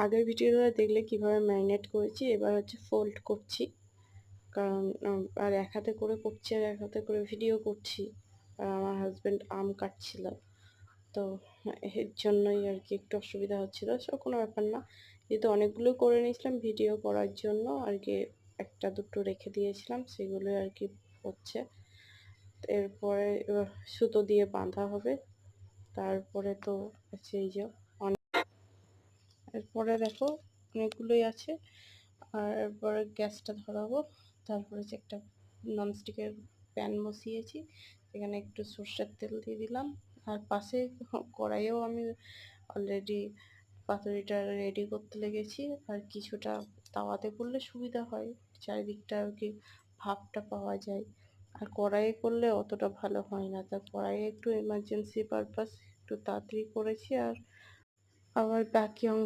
আগের ভিডিওটা দেখলে কিভাবে ম্যারিনেট করেছি, এবার হচ্ছে ফোল্ড করছি। কারণ আর এক হাতে করে করছি আর এক হাতে করে ভিডিও করছি। আর আমার হাজব্যান্ড আম কাটছিল, তো এর জন্যই আর কি একটু অসুবিধা হচ্ছিল। সব কোনো ব্যাপার না, যেহেতু অনেকগুলো করে নিয়েছিলাম ভিডিও করার জন্য আর কি, একটা দুটো রেখে দিয়েছিলাম, সেগুলোই আর কি হচ্ছে। এরপরে সুতো দিয়ে বাঁধা হবে, তারপরে তো সেই যে এরপরে দেখো অনেকগুলোই আছে। আর এরপরে গ্যাসটা ধরাবো, তারপরে যে একটা ননস্টিকের প্যান বসিয়েছি, এখানে একটু সর্ষের তেল দিয়ে দিলাম। আর পাশে কড়াইয়েও আমি অলরেডি পাতুরিটা রেডি করতে লেগেছি। আর কিছুটা তাওয়াতে করলে সুবিধা হয়, চারিদিকটা আর কি ভাপটা পাওয়া যায়। আর কড়াইয়ে করলে অতটা ভালো হয় না, তা কড়াইয়ে একটু এমার্জেন্সি পারপাস একটু তাড়াতাড়ি করেছি। আর আবার বাকি